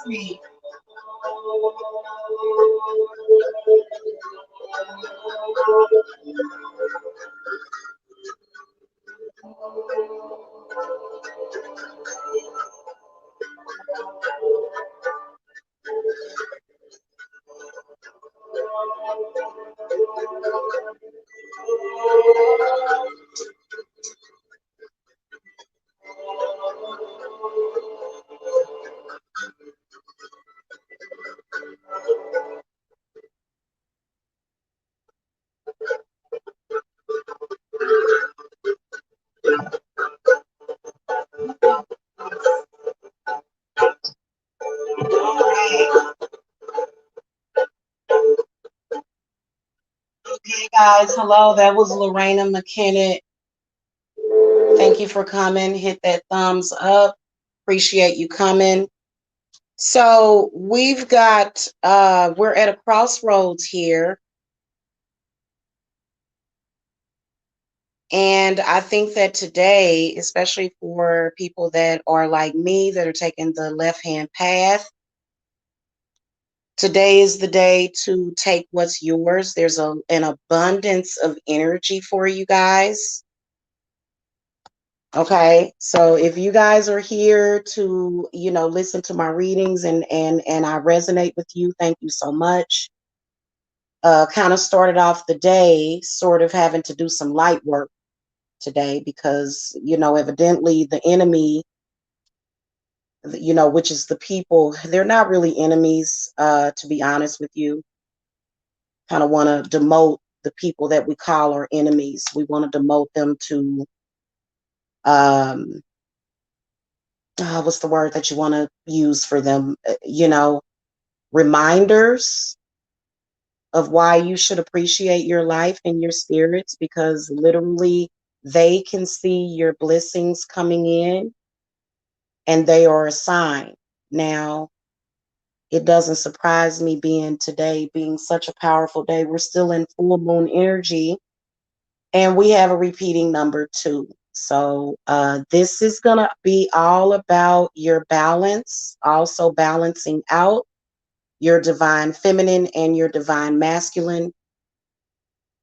me. Okay, guys. Hello, that was Lorena McKenna. Thank you for coming. Hit that thumbs up. Appreciate you coming. So we've got we're at a crossroads here. And I think that today, especially for people that are like me that are taking the left-hand path, today is the day to take what's yours. There's an abundance of energy for you guys. Okay, so if you guys are here to, listen to my readings and I resonate with you, thank you so much. Kind of started off the day sort of having to do some light work today because, evidently the enemy, which is the people, they're not really enemies, to be honest with you. Kind of want to demote the people that we call our enemies. We want to demote them to, what's the word that you want to use for them? Reminders of why you should appreciate your life and your spirits, because literally they can see your blessings coming in and they are a sign. Now, it doesn't surprise me today being such a powerful day. We're still in full moon energy and we have a repeating number 2. So this is going to be all about your balance, also balancing out your divine feminine and your divine masculine.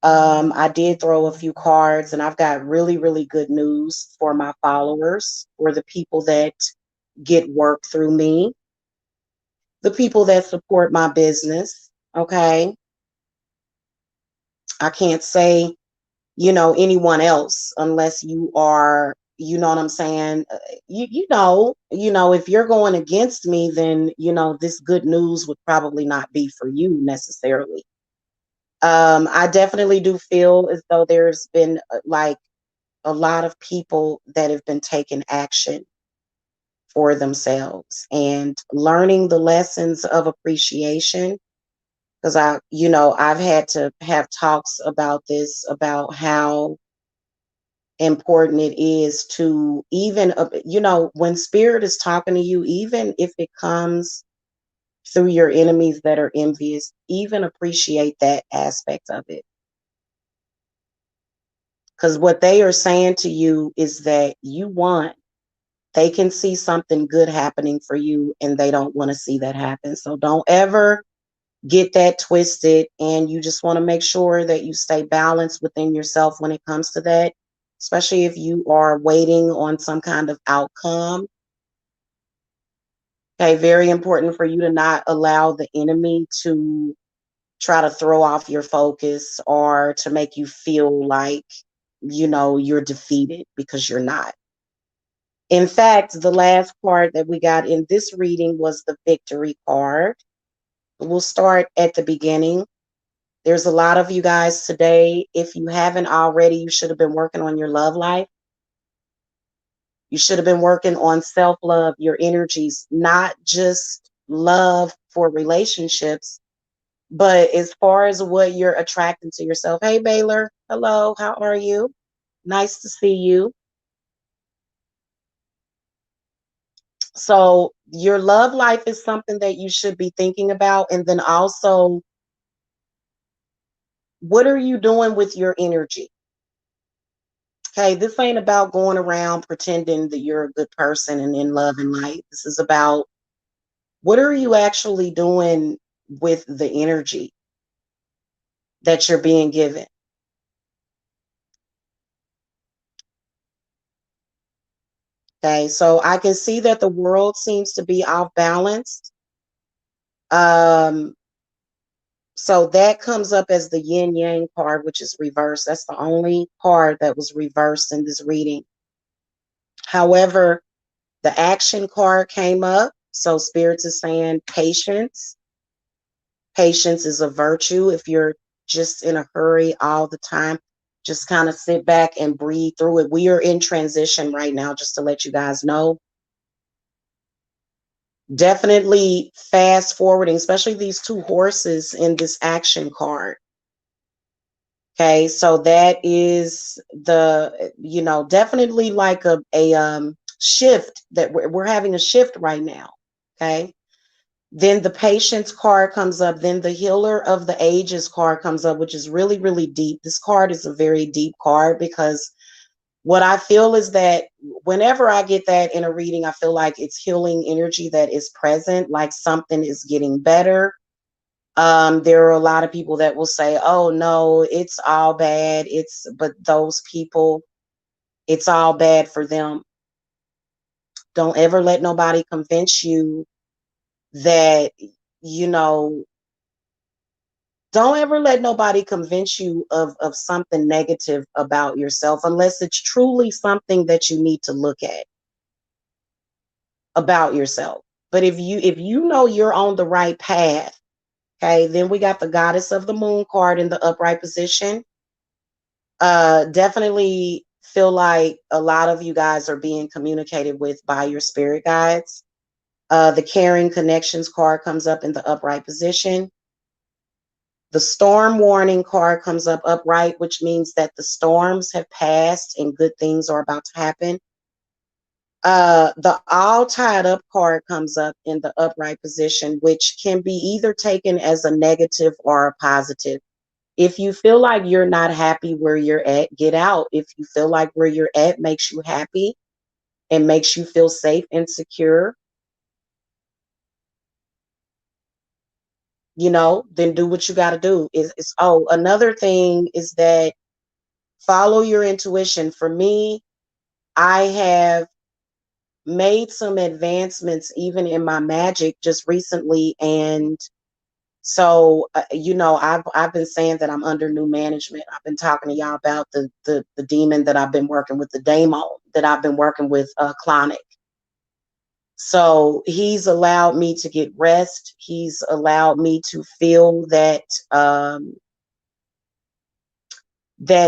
I did throw a few cards and I've got really, really good news for my followers, for the people that get work through me, the people that support my business. Okay. I can't say, anyone else unless you are, you know what I'm saying? If you're going against me, then, this good news would probably not be for you necessarily. I definitely do feel as though there's been like a lot of people that have been taking action for themselves and learning the lessons of appreciation. Because I've had to have talks about this, about how important it is to even, when spirit is talking to you, even if it comes through your enemies that are envious, even appreciate that aspect of it. Because what they are saying to you is that you won. They can see something good happening for you and they don't want to see that happen. So don't ever get that twisted. And you just want to make sure that you stay balanced within yourself when it comes to that, especially if you are waiting on some kind of outcome. Okay, very important for you to not allow the enemy to try to throw off your focus or to make you feel like, you're defeated, because you're not. In fact, the last card that we got in this reading was the victory card. We'll start at the beginning. There's a lot of you guys today. If you haven't already, you should have been working on your love life. You should have been working on self-love, your energies, not just love for relationships, but as far as what you're attracting to yourself. Hey, Baylor. Hello. How are you? Nice to see you. So your love life is something that you should be thinking about. And then also, what are you doing with your energy? Okay, this ain't about going around pretending that you're a good person and in love and light. This is about What are you actually doing with the energy that you're being given? Okay, so I can see that the world seems to be off balance. Um, so that comes up as the yin yang card, which is reversed. That's the only card that was reversed in this reading. However, the action card came up. So spirits is saying patience. Patience is a virtue. If you're just in a hurry all the time, just kind of sit back and breathe through it. We are in transition right now, just to let you guys know. Definitely fast forwarding, especially these two horses in this action card. Okay, so that is the, definitely like a shift that we're having a shift right now. Okay. Then the patience card comes up. Then the healer of the ages card comes up, which is really, really deep. This card is a very deep card because what I feel is that whenever I get that in a reading, I feel like it's healing energy that is present, like something is getting better. There are a lot of people that will say, oh no, it's all bad. But those people, it's all bad for them. Don't ever let nobody convince you that, you know, don't ever let nobody convince you of something negative about yourself unless it's truly something that you need to look at about yourself. But if you know you're on the right path, okay, then we got the goddess of the moon card in the upright position. Definitely feel like a lot of you guys are being communicated with by your spirit guides. The caring connections card comes up in the upright position. The storm warning card comes up upright, which means that the storms have passed and good things are about to happen. The all tied up card comes up in the upright position, which can be either taken as a negative or a positive. If you feel like you're not happy where you're at, get out. If you feel like where you're at makes you happy and makes you feel safe and secure, then do what you got to do. Another thing is that follow your intuition. For me, I have made some advancements even in my magic just recently, and so I've been saying that I'm under new management. I've been talking to y'all about the demon that I've been working with, the daemon that I've been working with, Clonic. So he's allowed me to get rest. He's allowed me to feel that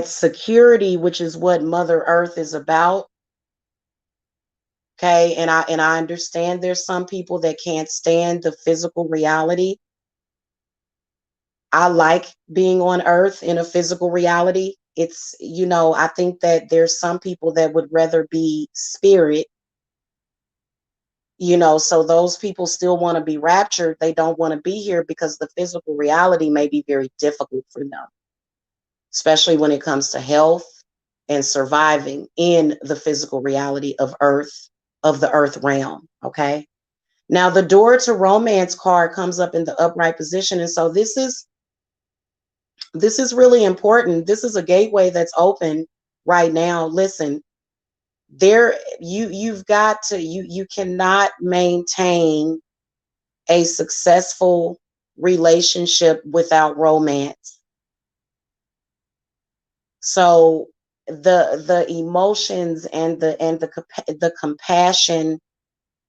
security, which is what Mother Earth is about. Okay, and I understand there's some people that can't stand the physical reality. I like being on earth in a physical reality. I think that there's some people that would rather be spirit, so those people still want to be raptured. They don't want to be here because the physical reality may be very difficult for them, especially when it comes to health and surviving in the physical reality of earth, of the earth realm. Okay. Now the door to romance card comes up in the upright position. And so this is really important. This is a gateway that's open right now. Listen, you cannot maintain a successful relationship without romance. So the emotions and the compassion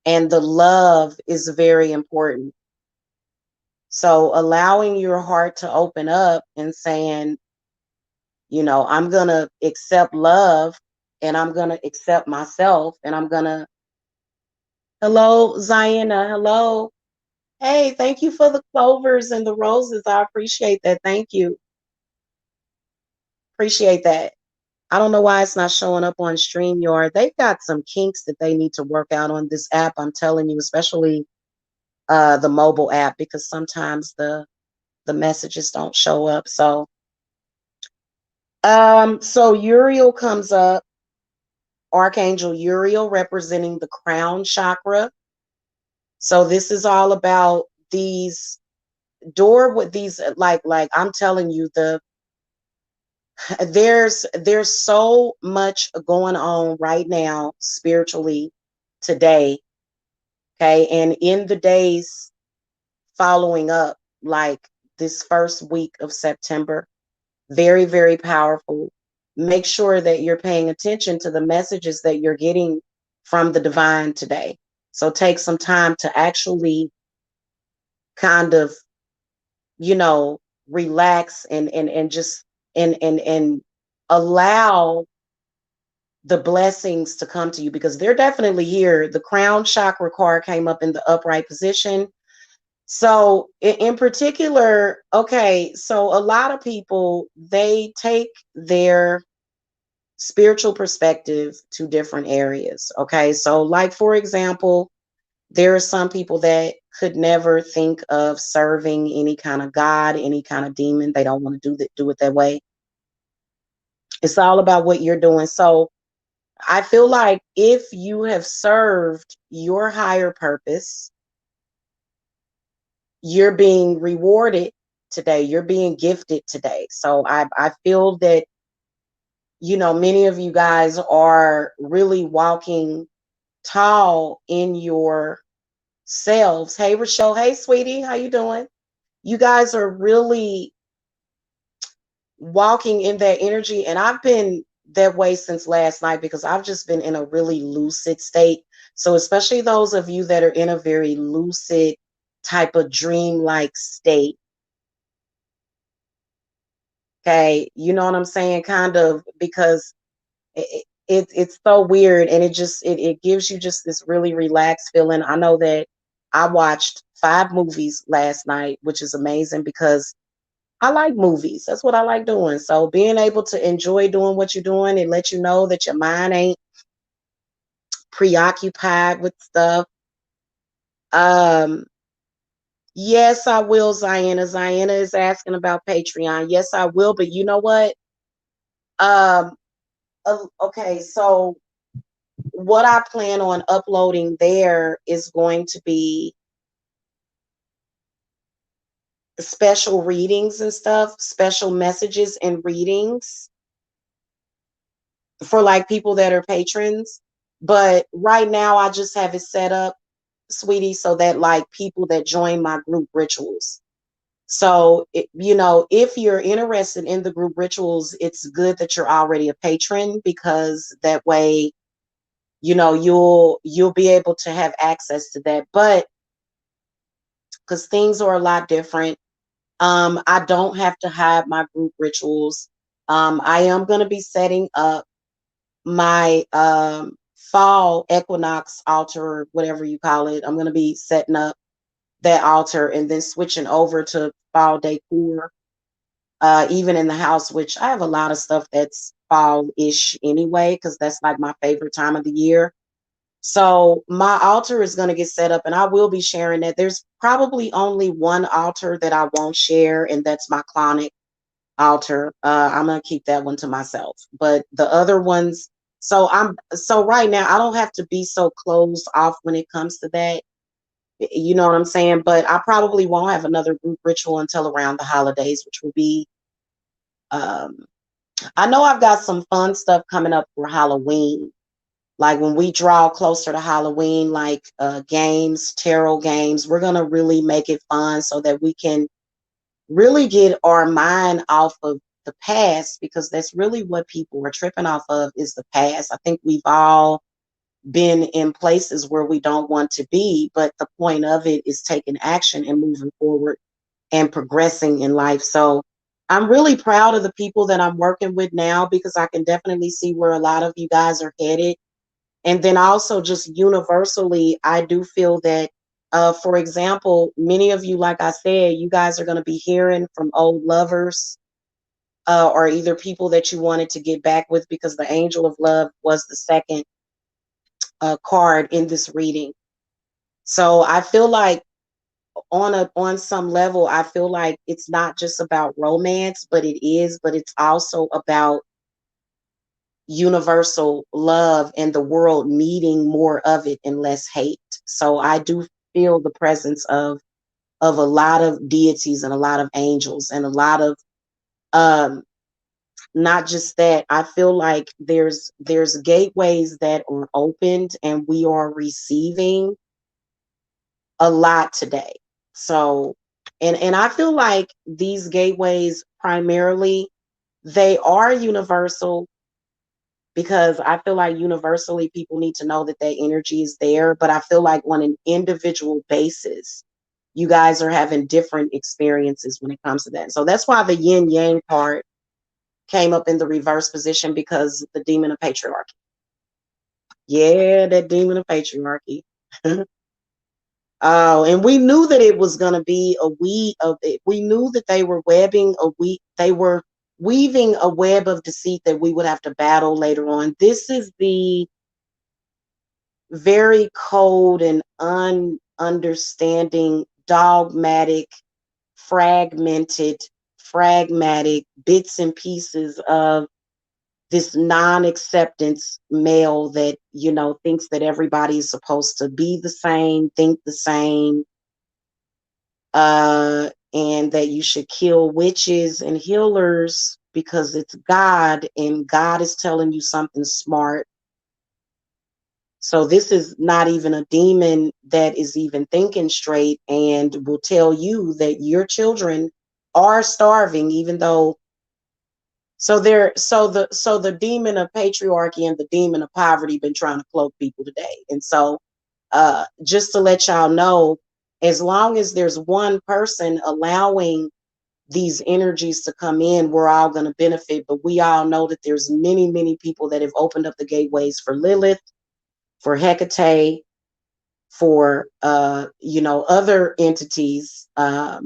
and the love is very important. So allowing your heart to open up and saying, I'm going to accept love and I'm going to accept myself and hello, Ziana. Hello. Hey, thank you for the clovers and the roses. I appreciate that. Thank you. Appreciate that. I don't know why it's not showing up on StreamYard. They've got some kinks that they need to work out on this app. I'm telling you, especially the mobile app, because sometimes the messages don't show up. So Uriel comes up, Archangel Uriel representing the crown chakra. So this is all about these door with these like I'm telling you, there's so much going on right now spiritually today. Okay. And in the days following up, like this first week of September, very, very powerful. Make sure that you're paying attention to the messages that you're getting from the divine today. So take some time to actually kind of, you know, relax and just and allow the blessings to come to you, because they're definitely here. The crown chakra card came up in the upright position. So in particular, okay, so a lot of people, they take their spiritual perspective to different areas. Okay. So like, for example, there are some people that could never think of serving any kind of God, any kind of demon. They don't want to do it that way. It's all about what you're doing. So I feel like if you have served your higher purpose, you're being rewarded today. You're being gifted today. So I feel that, you know, many of you guys are really walking tall in your selves. Hey, Rachelle. Hey, sweetie. How you doing? You guys are really walking in that energy. And I've been that way since last night because I've just been in a really lucid state. So especially those of you that are in a very lucid type of dream-like state. Okay. You know what I'm saying? Kind of, because it's so weird, and it gives you just this really relaxed feeling. I know that I watched 5 movies last night, which is amazing because I like movies. That's what I like doing. So being able to enjoy doing what you're doing, it lets you know that your mind ain't preoccupied with stuff. Um, yes, I will, Ziana. Ziana is asking about Patreon. Yes, I will. But you know what? Um, okay, so what I plan on uploading there is going to be special readings and stuff, special messages and readings for like people that are patrons. But right now, I just have it set up, sweetie, so that like people that join my group rituals. So, you know, if you're interested in the group rituals, it's good that you're already a patron, because that way, you know, you'll be able to have access to that. But because things are a lot different, I don't have to hide my group rituals. I am going to be setting up my fall equinox altar, whatever you call it. I'm going to be setting up that altar and then switching over to fall decor, even in the house, which I have a lot of stuff that's fall-ish anyway, because that's like my favorite time of the year. So my altar is going to get set up, and I will be sharing that. There's probably only one altar that I won't share, and that's my clonic altar. I'm going to keep that one to myself. But the other ones, so right now I don't have to be so closed off when it comes to that. You know what I'm saying? But I probably won't have another group ritual until around the holidays, which will be, um, I know I've got some fun stuff coming up for Halloween. Like when we draw closer to Halloween, like games, tarot games, we're going to really make it fun so that we can really get our mind off of the past, because that's really what people are tripping off of, is the past. I think we've all been in places where we don't want to be, but the point of it is taking action and moving forward and progressing in life. So I'm really proud of the people that I'm working with now, because I can definitely see where a lot of you guys are headed. And then also just universally, I do feel that, for example, many of you, like I said, you guys are going to be hearing from old lovers, or either people that you wanted to get back with, because the angel of love was the second card in this reading. So I feel like on some level, I feel like it's not just about romance, but it is, but it's also about universal love and the world needing more of it and less hate. So I do feel the presence of a lot of deities and a lot of angels and a lot of um not just that. I feel like there's gateways that are opened and we are receiving a lot today. So and I feel like these gateways primarily they are universal because I feel like universally people need to know that that energy is there, but I feel like on an individual basis you guys are having different experiences when it comes to that. So that's why the yin yang part came up in the reverse position because the demon of patriarchy. Yeah, that demon of patriarchy. Oh, and we knew that it was going to be a we of it. We knew that they were they were weaving a web of deceit that we would have to battle later on. This is the very cold and ununderstanding, dogmatic, fragmented, pragmatic bits and pieces of this non-acceptance male that thinks that everybody is supposed to be the same, think the same, and that you should kill witches and healers because it's God and God is telling you something smart. So this is not even a demon that is even thinking straight and will tell you that your children are starving, even though so the demon of patriarchy and the demon of poverty been trying to cloak people today. And so just to let y'all know, as long as there's one person allowing these energies to come in, we're all going to benefit. But we all know that there's many, many people that have opened up the gateways for Lilith, for Hecate, for other entities. A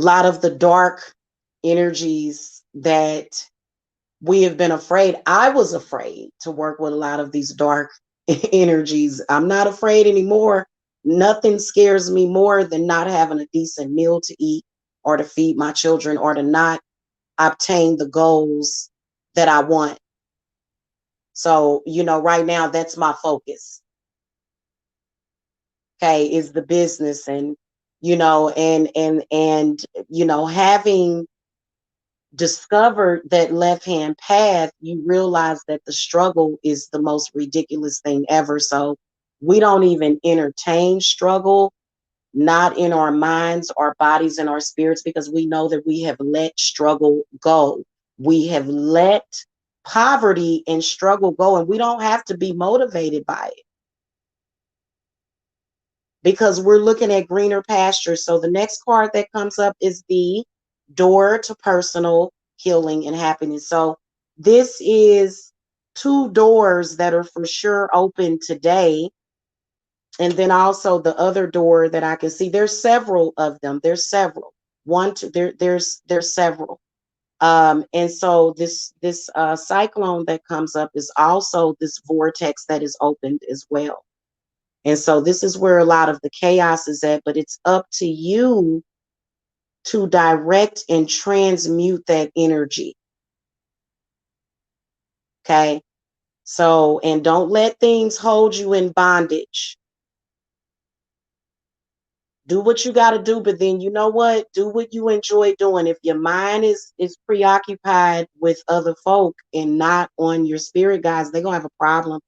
lot of the dark energies that we have been afraid. I was afraid to work with a lot of these dark energies. I'm not afraid anymore. Nothing scares me more than not having a decent meal to eat or to feed my children or to not obtain the goals that I want. So, right now that's my focus. Okay, is the business and having discovered that left hand path, you realize that the struggle is the most ridiculous thing ever. So we don't even entertain struggle, not in our minds, our bodies, and our spirits, because we know that we have let struggle go. We have let poverty and struggle go, and we don't have to be motivated by it because we're looking at greener pastures. So the next card that comes up is the door to personal healing and happiness. So this is two doors that are for sure open today. And then also the other door that I can see, there's several of them. There's several. One, two, there's several. And so this cyclone that comes up is also this vortex that is opened as well. And so this is where a lot of the chaos is at, but it's up to you to direct and transmute that energy. Okay. So, and don't let things hold you in bondage. Do what you got to do, but then you know what? Do what you enjoy doing. If your mind is preoccupied with other folk and not on your spirit guides, they're going to have a problem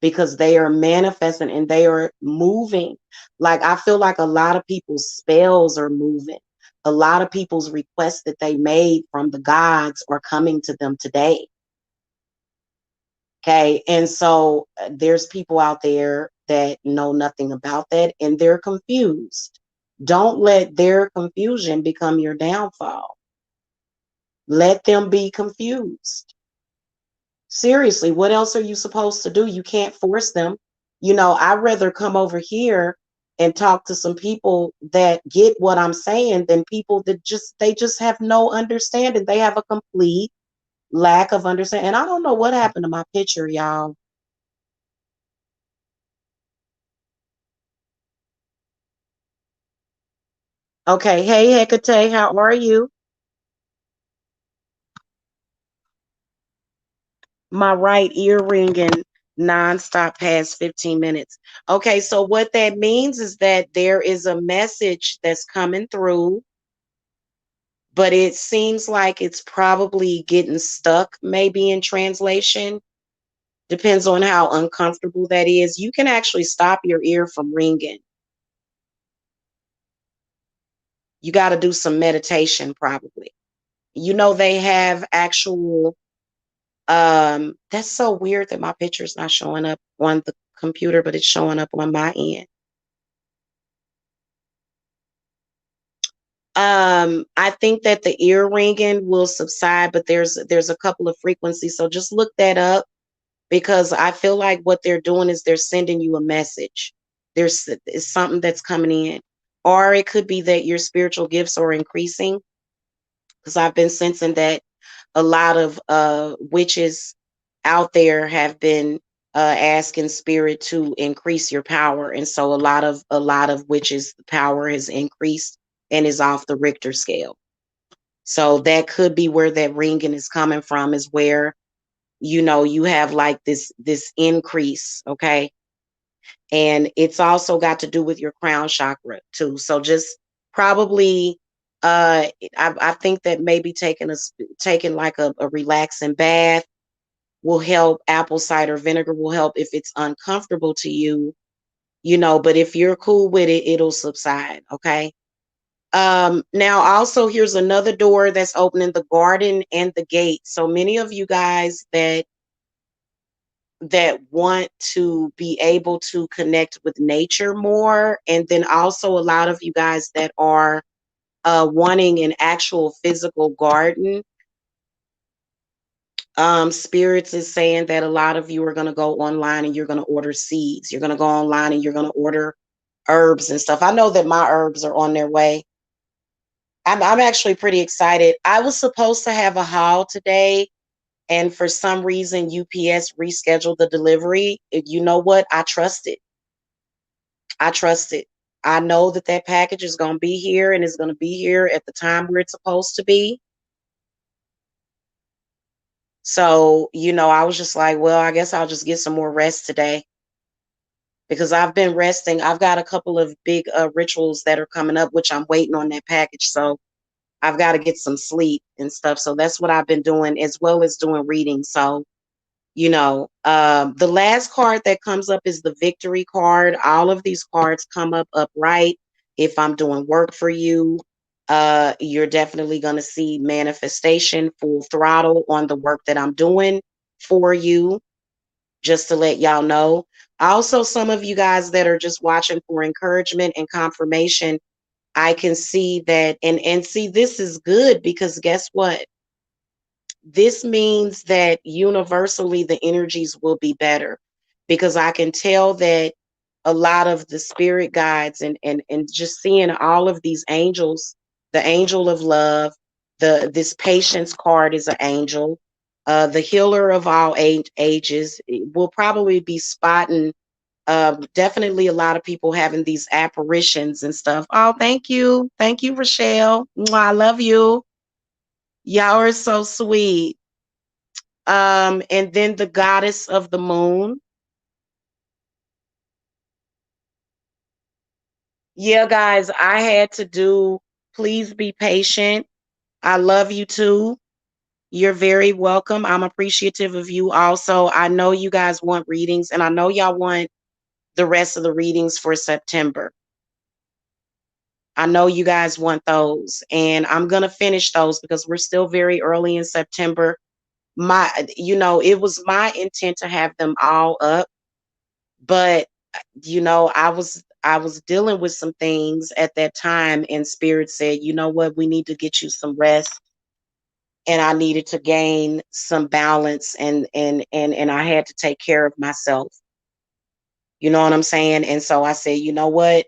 because they are manifesting and they are moving. Like I feel like a lot of people's spells are moving. A lot of people's requests that they made from the gods are coming to them today. Okay. And so there's people out there that know nothing about that and they're confused. Don't let their confusion become your downfall. Let them be confused. Seriously, what else are you supposed to do? You can't force them. I'd rather come over here and talk to some people that get what I'm saying than people that they just have no understanding. They have a complete lack of understanding. And I don't know what happened to my picture, y'all. Okay, hey Hecate, how are you? My right ear ringing. Non-stop past 15 minutes. Okay, so what that means is that there is a message that's coming through, but it seems like it's probably getting stuck maybe in translation. Depends on how uncomfortable that is. You can actually stop your ear from ringing. You got to do some meditation probably. They have actual that's so weird that my picture's not showing up on the computer, but it's showing up on my end. I think that the ear ringing will subside, but there's a couple of frequencies. So just look that up because I feel like what they're doing is they're sending you a message. Is something that's coming in. Or it could be that your spiritual gifts are increasing. Because I've been sensing that a lot of witches out there have been asking spirit to increase your power, and so a lot of witches power has increased and is off the Richter scale. So that could be where that ringing is coming from, is where you have like this increase, okay? And it's also got to do with your crown chakra too. So just probably I think that maybe taking like a relaxing bath will help. Apple cider vinegar will help if it's uncomfortable to you, but if you're cool with it, it'll subside, okay? Now also here's another door that's opening, the garden and the gate. So many of you guys that want to be able to connect with nature more, and then also a lot of you guys that are wanting an actual physical garden. Spirits is saying that a lot of you are going to go online and you're going to order seeds. You're going to go online and you're going to order herbs and stuff. I know that my herbs are on their way. I'm actually pretty excited. I was supposed to have a haul today, and for some reason UPS rescheduled the delivery. You know what? I trust it. I trust it. I know that that package is going to be here and it's going to be here at the time where it's supposed to be. So, I was just like, well, I guess I'll just get some more rest today because I've been resting. I've got a couple of big rituals that are coming up, which I'm waiting on that package. So I've got to get some sleep and stuff. So that's what I've been doing, as well as doing reading. So the last card that comes up is the victory card. All of these cards come up upright. If I'm doing work for you, you're definitely going to see manifestation full throttle on the work that I'm doing for you, just to let y'all know. Also, some of you guys that are just watching for encouragement and confirmation, I can see that, and see, this is good because guess what? This means that universally the energies will be better, because I can tell that a lot of the spirit guides and just seeing all of these angels, the angel of love, this patience card is an angel, the healer of all ages will probably be spotting. Definitely a lot of people having these apparitions and stuff. Oh, thank you, Rachelle. Mwah, I love you. Y'all are so sweet. And then the goddess of the moon. Yeah, guys, I had to do, please be patient. I love you too. You're very welcome. I'm appreciative of you also. I know you guys want readings, and I know y'all want the rest of the readings for September. I know you guys want those, and I'm going to finish those because we're still very early in September. It was my intent to have them all up, but I was dealing with some things at that time, and spirit said, you know what, we need to get you some rest, and I needed to gain some balance, and I had to take care of myself. You know what I'm saying? And so I said, you know what,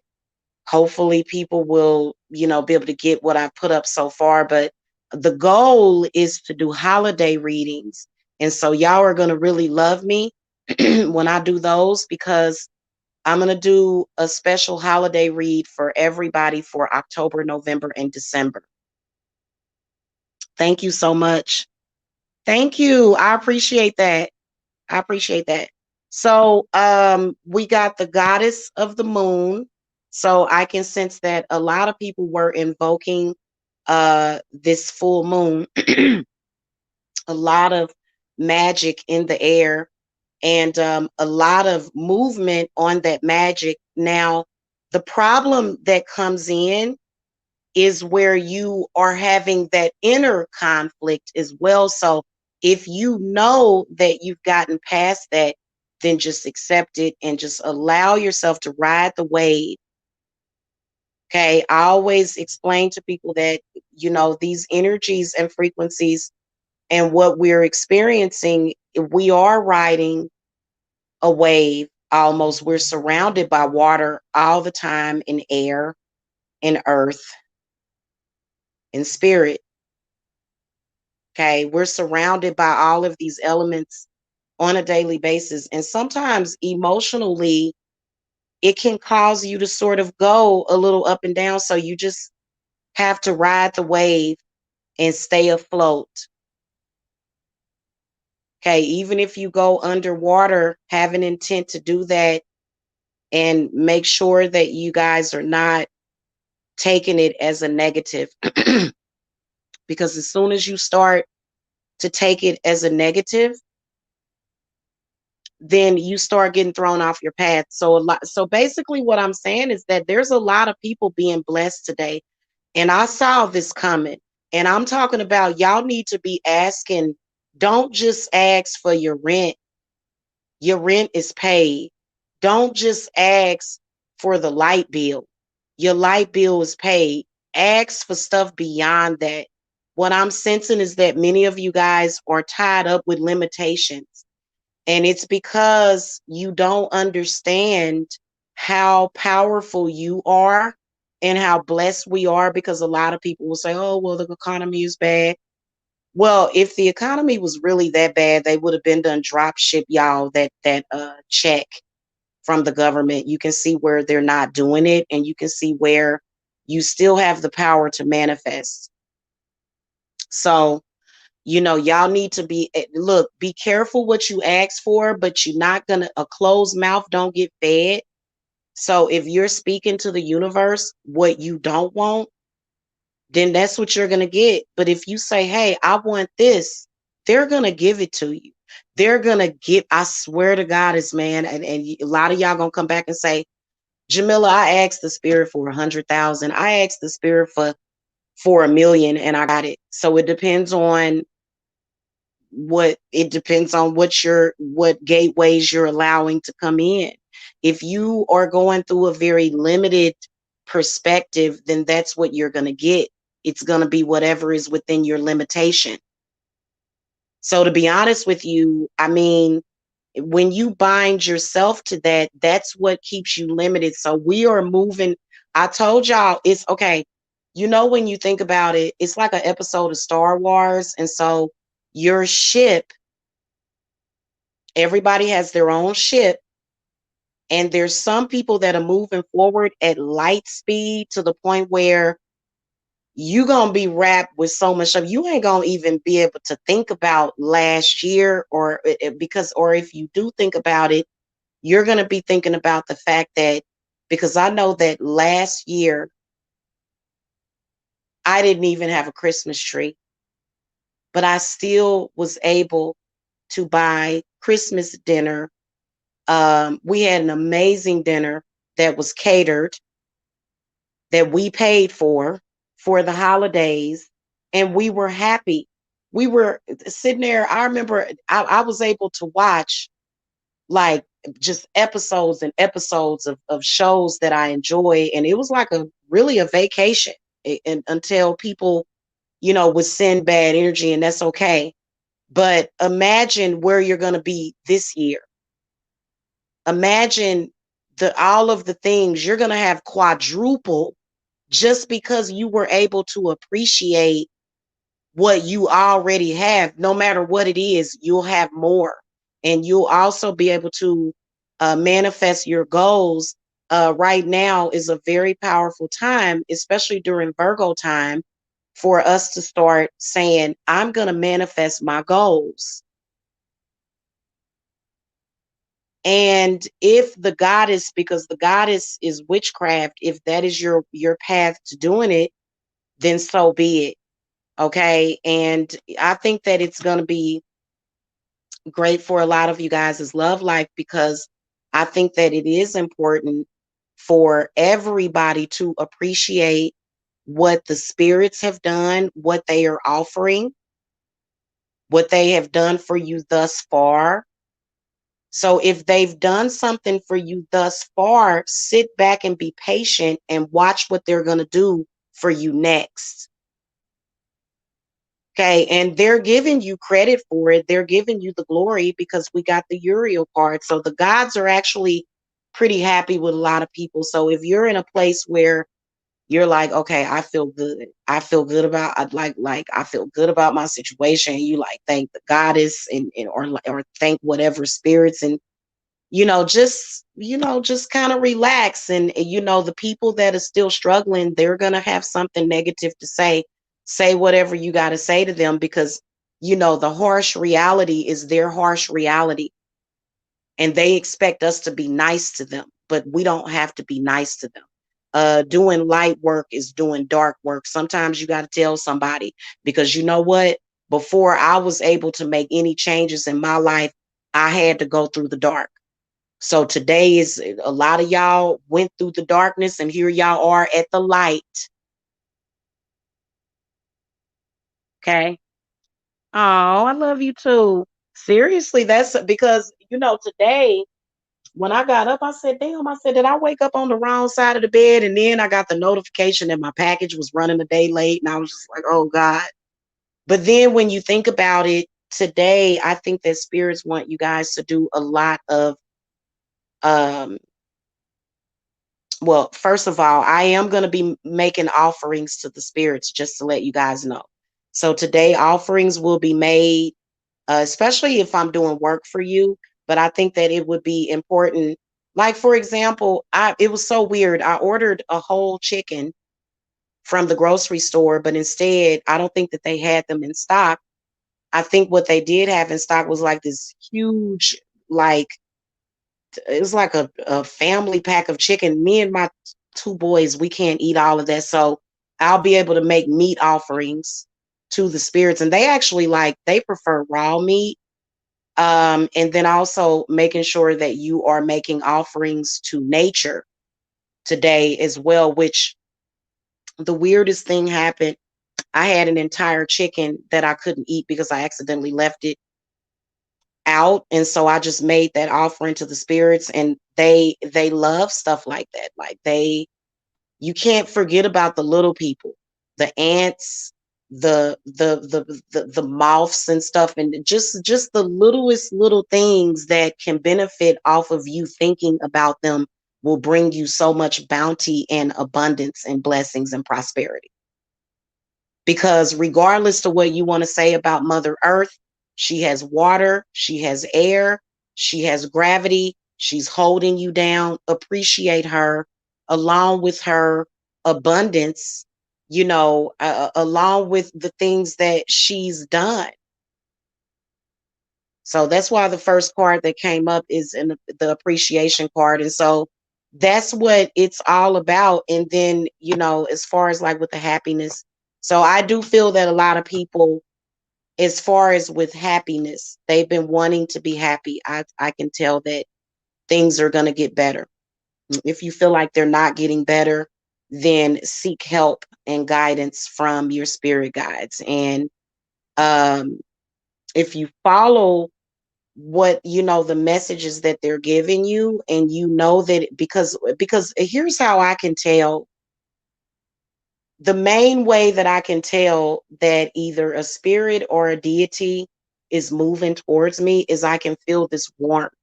hopefully people will, be able to get what I've put up so far, but the goal is to do holiday readings. And so y'all are going to really love me when I do those, because I'm going to do a special holiday read for everybody for October, November, and December. Thank you so much. Thank you. I appreciate that. I appreciate that. So we got the goddess of the moon. So I can sense that a lot of people were invoking this full moon, a lot of magic in the air, and a lot of movement on that magic. Now, the problem that comes in is where you are having that inner conflict as well. So if you know that you've gotten past that, then just accept it and just allow yourself to ride the wave. Okay. I always explain to people that, these energies and frequencies and what we're experiencing, we are riding a wave almost. We're surrounded by water all the time, in air, in earth, in spirit. Okay. We're surrounded by all of these elements on a daily basis. And sometimes emotionally, it can cause you to sort of go a little up and down. So you just have to ride the wave and stay afloat. Okay. Even if you go underwater, have an intent to do that and make sure that you guys are not taking it as a negative. Because as soon as you start to take it as a negative, then you start getting thrown off your path. So basically what I'm saying is that there's a lot of people being blessed today. And I saw this coming. And I'm talking about, y'all need to be asking, don't just ask for your rent. Your rent is paid. Don't just ask for the light bill. Your light bill is paid. Ask for stuff beyond that. What I'm sensing is that many of you guys are tied up with limitations. And it's because you don't understand how powerful you are and how blessed we are. Because a lot of people will say, oh, well, the economy is bad. Well, if the economy was really that bad, they would have been done drop ship y'all that check from the government. You can see where they're not doing it, and you can see where you still have the power to manifest. So, y'all need to be careful what you ask for, but you're not gonna, a closed mouth don't get fed. So if you're speaking to the universe what you don't want, then that's what you're gonna get. But if you say, hey, I want this, they're gonna give it to you. They're gonna give, I swear to God, is man, and a lot of y'all gonna come back and say, Jamila, I asked the spirit for 100,000. I asked the spirit for 1 million and I got it. So it depends on what gateways you're allowing to come in. If you are going through a very limited perspective, then that's what you're going to get. It's going to be whatever is within your limitation. So to be honest with you, I mean, when you bind yourself to that, that's what keeps you limited. So we are moving. I told y'all, it's okay. When you think about it, it's like an episode of Star Wars. And so your ship, everybody has their own ship. And there's some people that are moving forward at light speed to the point where you gonna be wrapped with so much stuff. You ain't gonna even be able to think about last year, or if you do think about it, you're gonna be thinking about the fact that, because I know that last year I didn't even have a Christmas tree, but I still was able to buy Christmas dinner. We had an amazing dinner that was catered, that we paid for the holidays, and we were happy. We were sitting there. I remember I was able to watch, like, just episodes and episodes of shows that I enjoy. And it was like really a vacation, and until people, would send bad energy, and that's okay. But imagine where you're going to be this year. Imagine all of the things you're going to have quadruple, just because you were able to appreciate what you already have. No matter what it is, you'll have more. And you'll also be able to manifest your goals. Right now is a very powerful time, especially during Virgo time, for us to start saying, I'm going to manifest my goals. And if the goddess, because the goddess is witchcraft, if that is your path to doing it, then so be it. Okay. And I think that it's going to be great for a lot of you guys' love life, because I think that it is important for everybody to appreciate what the spirits have done, what they are offering, what they have done for you thus far. So if they've done something for you thus far, sit back and be patient and watch what they're going to do for you next. Okay. And they're giving you credit for it. They're giving you the glory because we got the Uriel card. So the gods are actually pretty happy with a lot of people. So if you're in a place where you're like, okay, I feel good. I feel good about, I'd like I feel good about my situation. You like thank the goddess and or thank whatever spirits, and just kind of relax. And the people that are still struggling, they're going to have something negative to say whatever you got to say to them, because the harsh reality is their harsh reality, and they expect us to be nice to them, but we don't have to be nice to them. Doing light work is doing dark work. Sometimes you got to tell somebody, because you know what, before I was able to make any changes in my life, I had to go through the dark. So today is a lot of y'all went through the darkness, and here y'all are at the light. Okay. Oh, I love you too. Seriously, that's because, today when I got up, I said, damn, I said, did I wake up on the wrong side of the bed? And then I got the notification that my package was running a day late. And I was just like, oh God. But then when you think about it, today, I think that spirits want you guys to do a lot of um well, first of all, I am going to be making offerings to the spirits, just to let you guys know. So today, offerings will be made, especially if I'm doing work for you. But I think that it would be important. Like, for example, it was so weird. I ordered a whole chicken from the grocery store, but instead, I don't think that they had them in stock. I think what they did have in stock was like this huge, like, it was like a family pack of chicken. Me and my two boys, we can't eat all of that. So I'll be able to make meat offerings to the spirits. And they actually they prefer raw meat. And then also making sure that you are making offerings to nature today as well, which the weirdest thing happened. I had an entire chicken that I couldn't eat because I accidentally left it out, and so I just made that offering to the spirits, and they love stuff like that. Like, you can't forget about the little people, the ants, the moths and stuff, and just the littlest little things that can benefit off of you thinking about them will bring you so much bounty and abundance and blessings and prosperity. Because regardless to what you want to say about Mother Earth, she has water, she has air, she has gravity, she's holding you down. Appreciate her, along with her abundance, along with the things that she's done. So that's why the first card that came up is in the appreciation card. And so that's what it's all about. And then, as far as like with the happiness, so I do feel that a lot of people, as far as with happiness, they've been wanting to be happy. I can tell that things are going to get better. If you feel like they're not getting better, then seek help and guidance from your spirit guides. And um, if you follow what the messages that they're giving you, and that, because here's how I can tell. The main way that I can tell that either a spirit or a deity is moving towards me is I can feel this warmth.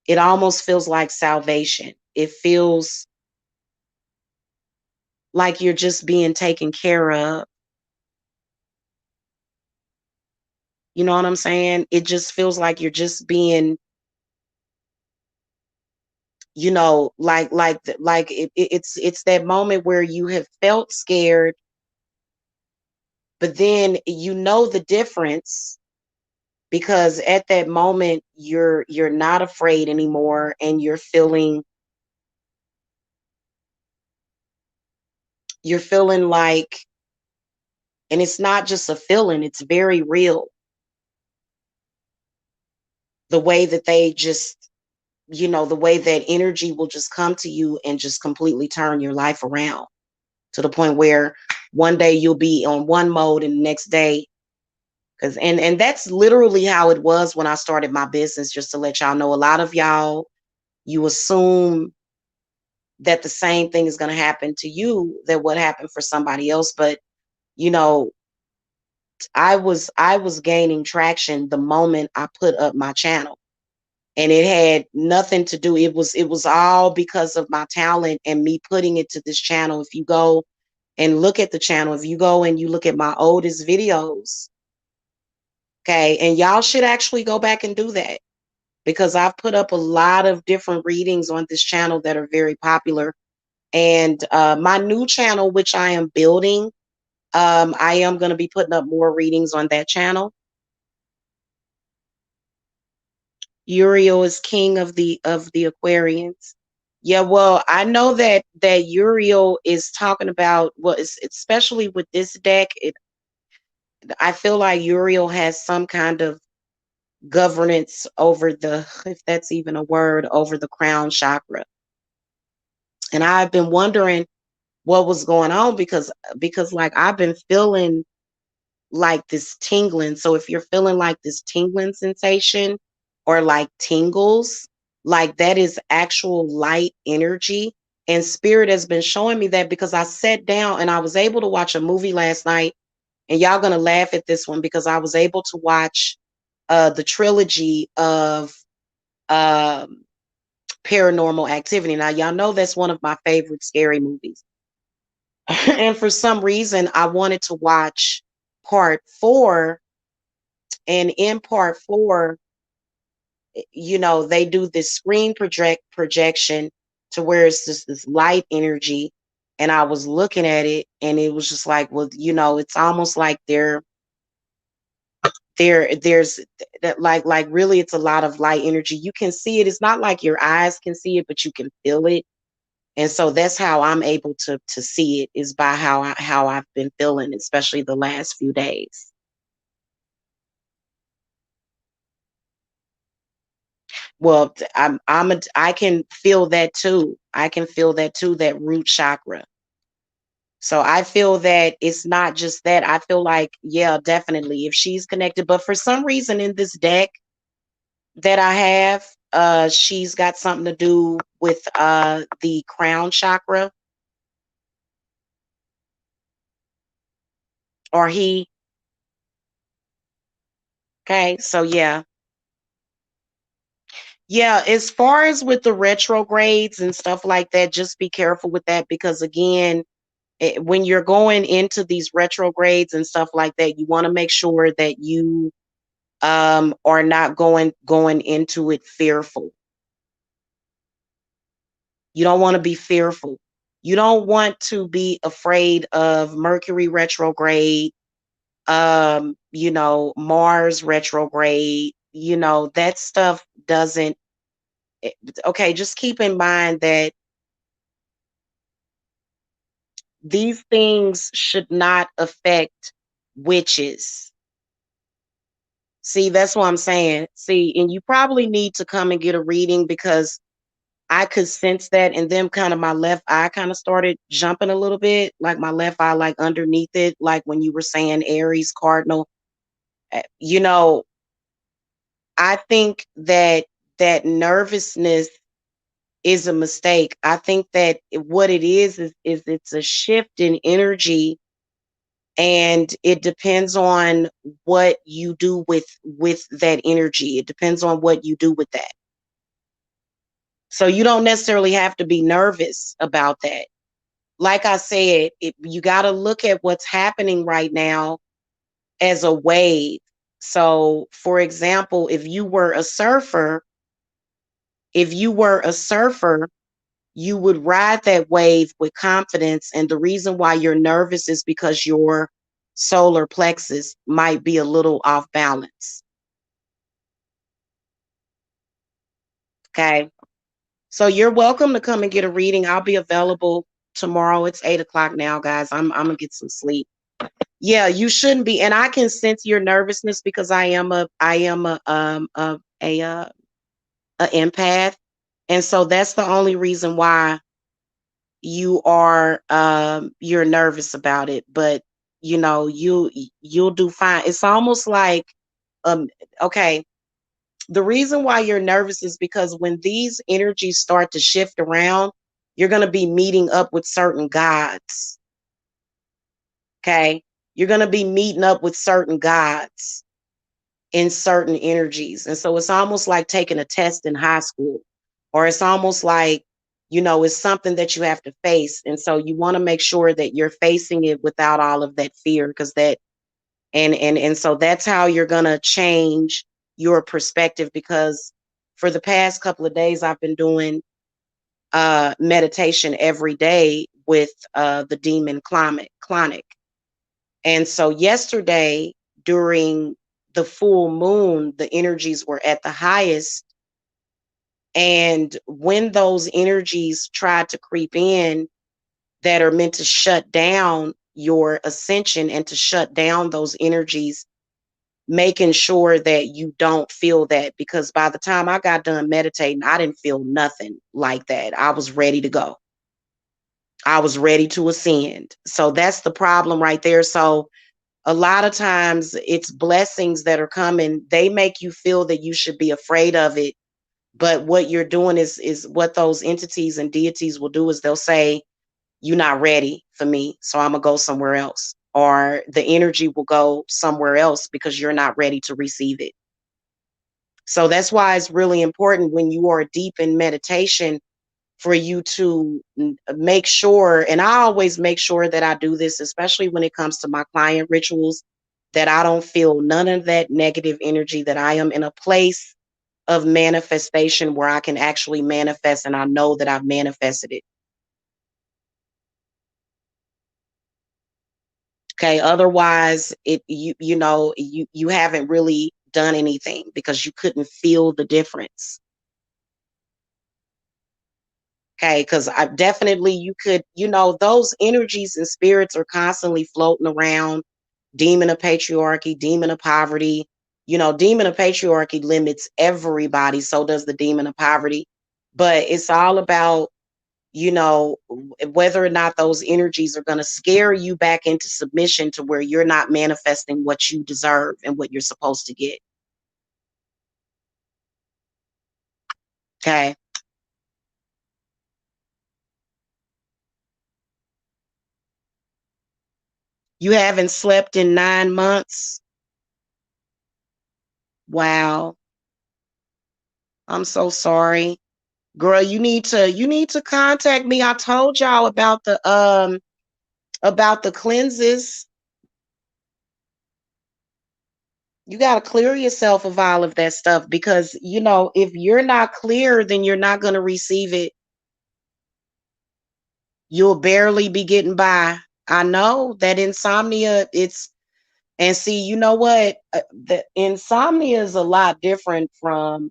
It almost feels like salvation. It feels like you're just being taken care of. You know what I'm saying? It just feels like you're just being, it's that moment where you have felt scared, but then the difference because at that moment you're not afraid anymore, and you're feeling like, and it's not just a feeling, it's very real, the way that they just, the way that energy will just come to you and just completely turn your life around, to the point where one day you'll be on one mode and the next day, because and that's literally how it was when I started my business. Just to let y'all know, a lot of y'all, you assume that the same thing is going to happen to you that what happened for somebody else, but you know I was gaining traction the moment I put up my channel, and it had nothing to do, it was all because of my talent and me putting it to this channel. If you go and look at the channel, if you go and you look at my oldest videos, okay, and y'all should actually go back and do that, because I've put up a lot of different readings on this channel that are very popular. And my new channel, which I am building, I am going to be putting up more readings on that channel. Uriel is king of the Aquarians. Yeah, well, I know that Uriel is talking about, well, especially with this deck. I feel like Uriel has some kind of governance over the, if that's even a word, over the crown chakra. And I've been wondering what was going on, because like I've been feeling like this tingling. So if you're feeling like this tingling sensation, or like tingles, like that is actual light energy. And spirit has been showing me that, because I sat down and I was able to watch a movie last night. And y'all gonna laugh at this one, because I was able to watch the trilogy of um, Paranormal Activity. Now y'all know that's one of my favorite scary movies. And for some reason I wanted to watch part 4. And in part 4, they do this screen projection, to where it's just this light energy. And I was looking at it, and it was just like, well, it's almost like there's that, like really, it's a lot of light energy. You can see it. It's not like your eyes can see it, but you can feel it. And so that's how I'm able to see it, is by how I've been feeling, especially the last few days. Well, I can feel that too. I can feel that too, that root chakra. So I feel that it's not just that. I feel like, yeah, definitely, if she's connected, but for some reason in this deck that I have, she's got something to do with the crown chakra, or he. Okay, so yeah. Yeah, as far as with the retrogrades and stuff like that, just be careful with that, because again, when you're going into these retrogrades and stuff like that, you want to make sure that you are not going into it fearful. You don't want to be fearful. You don't want to be afraid of Mercury retrograde, Mars retrograde. That stuff doesn't. Okay, just keep in mind that these things should not affect witches. See, that's what I'm saying. See, and you probably need to come and get a reading, because I could sense that. And then kind of my left eye kind of started jumping a little bit, like my left eye, like underneath it, like when you were saying Aries, Cardinal. Uh, You know, I think that nervousness is a mistake. I think that what it is it's a shift in energy, and it depends on what you do with that energy. It depends on what you do with that. So you don't necessarily have to be nervous about that. Like I said, you got to look at what's happening right now as a wave. So for example, if you were a surfer, you would ride that wave with confidence. And the reason why you're nervous is because your solar plexus might be a little off balance. Okay. So you're welcome to come and get a reading. I'll be available tomorrow. It's 8 o'clock now, guys. I'm gonna get some sleep. Yeah, you shouldn't be. And I can sense your nervousness because I am a empath. And so that's the only reason why you're nervous about it. But you'll do fine. It's almost like um okay, the reason why you're nervous is because when these energies start to shift around, you're going to be meeting up with certain gods. Okay. You're going to be meeting up with certain gods in certain energies. And so it's almost like taking a test in high school, or it's almost like, it's something that you have to face. And so you want to make sure that you're facing it without all of that fear, because that and so that's how you're going to change your perspective, because for the past couple of days I've been doing meditation every day with the demon clonic. And so yesterday, during the full moon, the energies were at the highest, and when those energies tried to creep in that are meant to shut down your ascension and to shut down those energies, making sure that you don't feel that, because by the time I got done meditating, I didn't feel nothing like that. I was ready to go. I was ready to ascend. So that's the problem right there. So a lot of times it's blessings that are coming. They make you feel that you should be afraid of it. But what you're doing is what those entities and deities will do is they'll say, "You're not ready for me, so I'm gonna go somewhere else." Or the energy will go somewhere else because you're not ready to receive it. So that's why it's really important when you are deep in meditation for you to make sure, and I always make sure that I do this, especially when it comes to my client rituals, that I don't feel none of that negative energy, that I am in a place of manifestation where I can actually manifest and I know that I've manifested it. Okay. Otherwise, you haven't really done anything because you couldn't feel the difference. Okay, because I definitely you could, those energies and spirits are constantly floating around. Demon of patriarchy, demon of poverty. Demon of patriarchy limits everybody. So does the demon of poverty. But it's all about, whether or not those energies are going to scare you back into submission to where you're not manifesting what you deserve and what you're supposed to get. Okay. You haven't slept in 9 months. Wow. I'm so sorry. Girl, you need to contact me. I told y'all about the cleanses. You got to clear yourself of all of that stuff, because if you're not clear, then you're not going to receive it. You'll barely be getting by. I know that insomnia, and see, you know what? The insomnia is a lot different from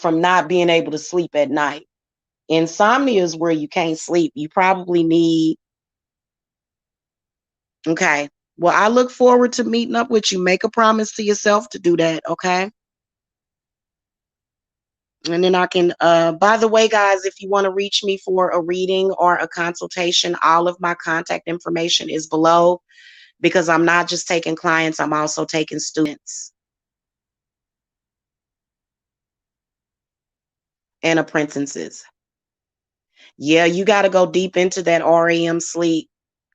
not being able to sleep at night. Insomnia is where you can't sleep. You probably need. Okay. Well, I look forward to meeting up with you. Make a promise to yourself to do that, okay? And then I can by the way, guys, if you want to reach me for a reading or a consultation, all of my contact information is below, because I'm not just taking clients, I'm also taking students and apprentices. Yeah, you got to go deep into that REM sleep,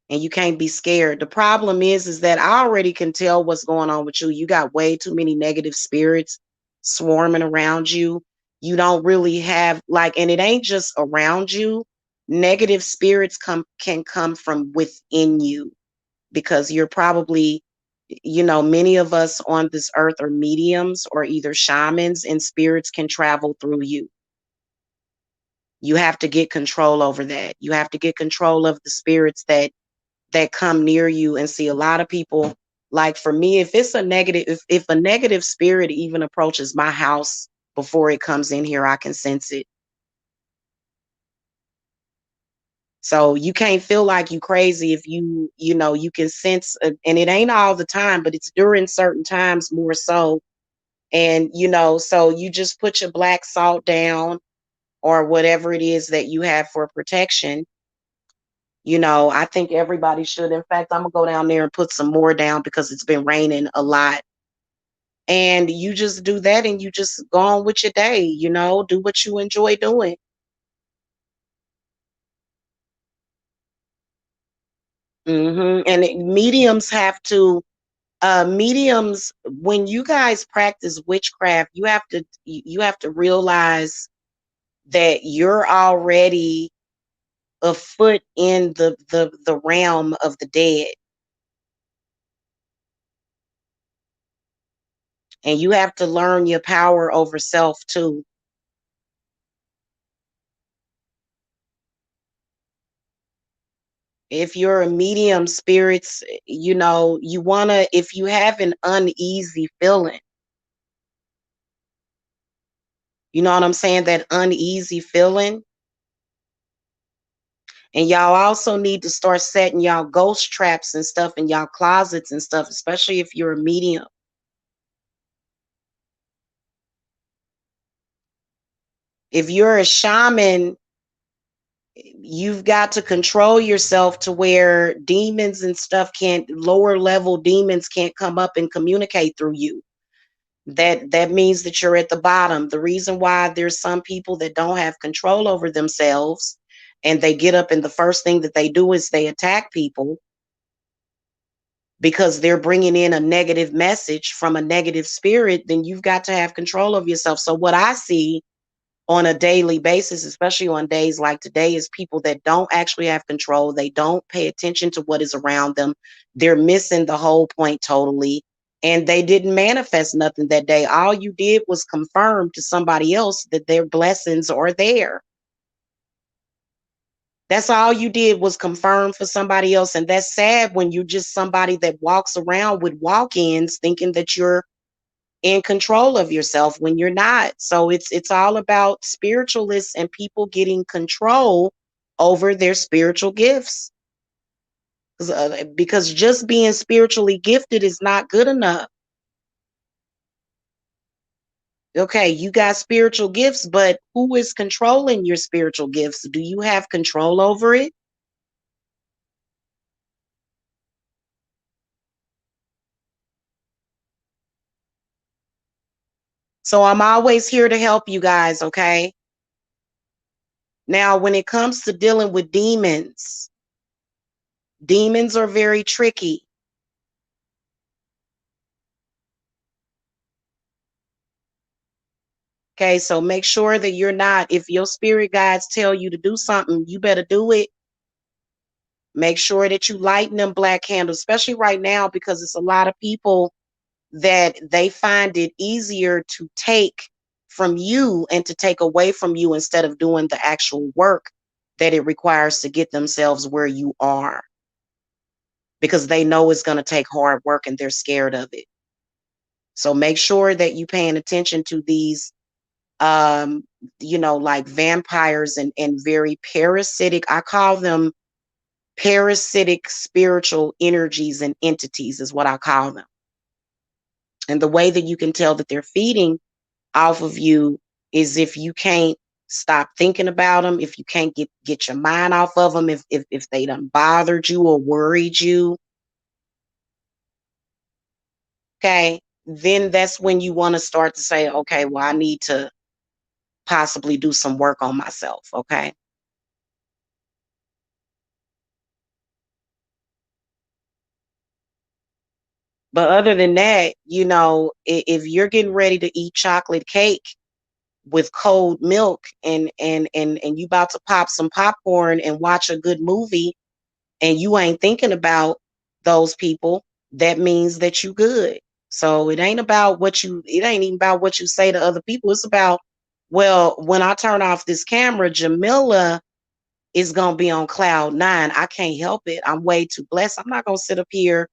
and you can't be scared. The problem is that I already can tell what's going on with you. You got way too many negative spirits swarming around you. You don't really have like, and it ain't just around you. Negative spirits can come from within you, because you're probably, many of us on this earth are mediums or either shamans, and spirits can travel through you. You have to get control over that. You have to get control of the spirits that come near you. And see, a lot of people, Like for me, if it's a negative, if a negative spirit even approaches my house before it comes in here, I can sense it. So you can't feel like you crazy if you know, you can sense, and it ain't all the time, but it's during certain times more so. And, you know, so you just put your black salt down or whatever it is that you have for protection. You know, I think everybody should. In fact, I'm gonna go down there and put some more down because it's been raining a lot. And you just do that and you just go on with your day, you know, do what you enjoy doing. And mediums have to, mediums, when you guys practice witchcraft, you have to realize that you're already a foot in the realm of the dead, and you have to learn your power over self too. If you're a medium, spirits, you know, you want to, if you have an uneasy feeling, you know what I'm saying, that uneasy feeling. And y'all also need to start setting y'all ghost traps and stuff in y'all closets and stuff, especially if you're a medium. If you're a shaman, you've got to control yourself to where demons and stuff can't, lower level demons can't come up and communicate through you. That means that you're at the bottom. The reason why there's some people that don't have control over themselves and they get up and the first thing that they do is they attack people because they're bringing in a negative message from a negative spirit, then you've got to have control of yourself. So what I see on a daily basis, especially on days like today, is people that don't actually have control. They don't pay attention to what is around them. They're missing the whole point totally. And they didn't manifest nothing that day. All you did was confirm to somebody else that their blessings are there. That's all you did was confirm for somebody else. And that's sad when you're just somebody that walks around with walk ins thinking that you're in control of yourself when you're not. So it's all about spiritualists and people getting control over their spiritual gifts. Because just being spiritually gifted is not good enough. Okay, you got spiritual gifts, but who is controlling your spiritual gifts? Do you have control over it? So I'm always here to help you guys, okay? Now, when it comes to dealing with demons, demons are very tricky. Okay, so make sure that you're not, if your spirit guides tell you to do something, you better do it. Make sure that you lighten them black candles, especially right now, because it's a lot of people that they find it easier to take from you and to take away from you instead of doing the actual work that it requires to get themselves where you are, because they know it's going to take hard work and they're scared of it. So make sure that you paying attention to these, um you know, like vampires and very parasitic, I call them parasitic spiritual energies and entities is what I call them. And the way that you can tell that they're feeding off of you is if you can't stop thinking about them, if you can't get your mind off of them, if they done bothered you or worried you, okay, then that's when you want to start to say, okay, well, I need to possibly do some work on myself, okay? But other than that, you know, if you're getting ready to eat chocolate cake with cold milk and you about to pop some popcorn and watch a good movie and you ain't thinking about those people, that means that you good. So it ain't about what you, it ain't even about what you say to other people. It's about, well, when I turn off this camera, Jamila is gonna be on cloud nine. I can't help it. I'm way too blessed. I'm not gonna sit up here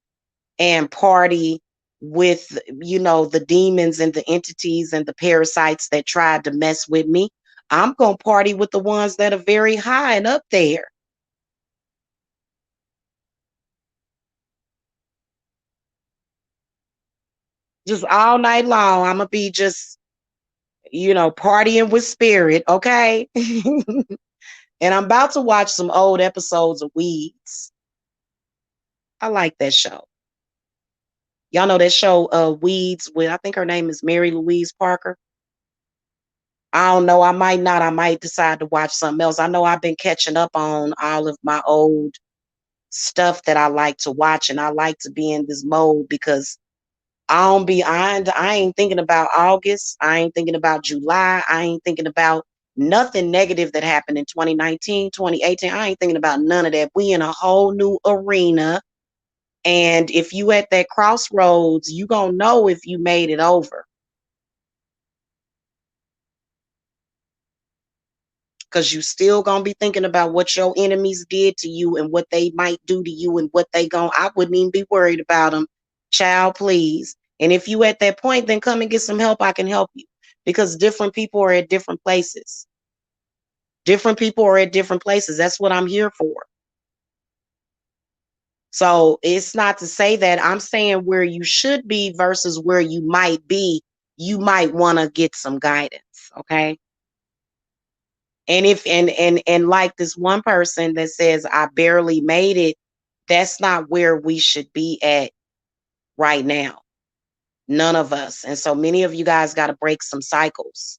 and party with, the demons and the entities and the parasites that tried to mess with me. I'm going to party with the ones that are very high and up there. Just all night long. I'm going to be just, partying with spirit. Okay. And I'm about to watch some old episodes of Weeds. I like that show. Y'all know that show, Weeds, with, I think her name is Mary Louise Parker. I don't know. I might not. I might decide to watch something else. I know I've been catching up on all of my old stuff that I like to watch, and I like to be in this mode because I ain't thinking about August. I ain't thinking about July. I ain't thinking about nothing negative that happened in 2019, 2018. I ain't thinking about none of that. We in a whole new arena. And if you at that crossroads, you gonna know if you made it over. Because you still gonna be thinking about what your enemies did to you and what they might do to you and what they gonna. I wouldn't even be worried about them. Child, please. And if you at that point, then come and get some help. I can help you. Because different people are at different places. Different people are at different places. That's what I'm here for. So it's not to say that I'm saying where you should be versus where you might be. You might want to get some guidance. Okay. And if and like this one person that says I barely made it, that's not where we should be at right now. None of us. And so many of you guys got to break some cycles.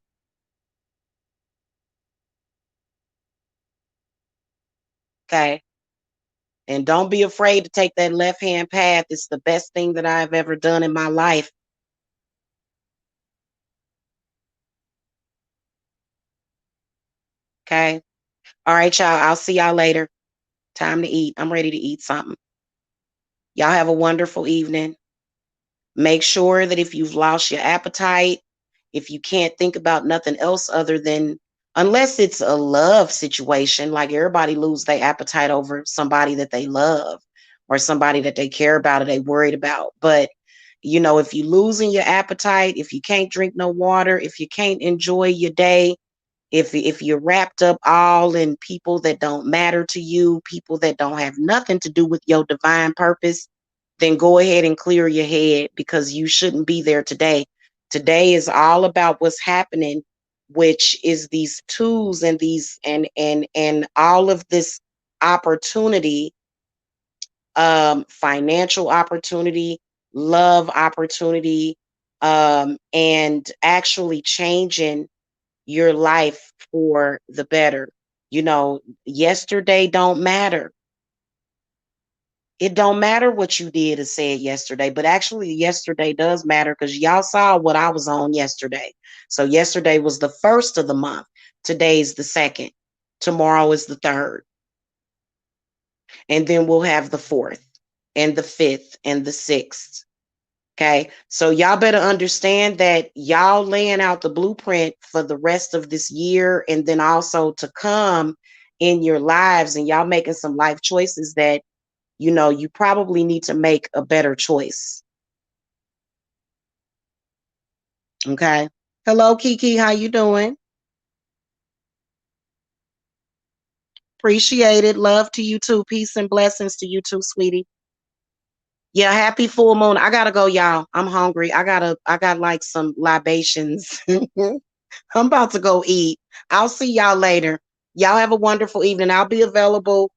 Okay. And don't be afraid to take that left hand path. It's the best thing that I've ever done in my life. Okay. All right, y'all. I'll see y'all later. Time to eat. I'm ready to eat something. Y'all have a wonderful evening. Make sure that if you've lost your appetite, if you can't think about nothing else other than, unless it's a love situation, like everybody lose their appetite over somebody that they love or somebody that they care about or they worried about. But if you losing your appetite, if you can't drink no water, if you can't enjoy your day, if you're wrapped up all in people that don't matter to you, people that don't have nothing to do with your divine purpose, then go ahead and clear your head because you shouldn't be there today. Today is all about what's happening, which is these tools and these and all of this opportunity, financial opportunity, love opportunity, and actually changing your life for the better. Yesterday don't matter. It don't matter what you did or said yesterday, but actually yesterday does matter because y'all saw what I was on yesterday. So yesterday was the first of the month. Today's the second. Tomorrow is the third. And then we'll have the fourth and the fifth and the sixth. Okay. So y'all better understand that y'all laying out the blueprint for the rest of this year and then also to come in your lives, and y'all making some life choices that you probably need to make a better choice. Okay. Hello, Kiki. How you doing? Appreciate it. Love to you too. Peace and blessings to you too, sweetie. Yeah, happy full moon. I gotta go, y'all. I'm hungry. I got like some libations. I'm about to go eat. I'll see y'all later. Y'all have a wonderful evening. I'll be available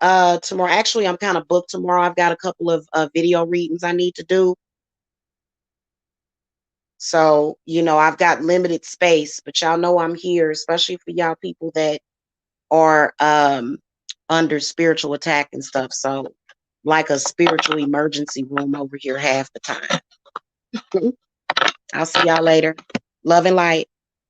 tomorrow. Actually, I'm kind of booked tomorrow. I've got a couple of video readings I need to do. So, I've got limited space, but y'all know I'm here, especially for y'all people that are under spiritual attack and stuff. So, like a spiritual emergency room over here half the time. I'll see y'all later. Love and light.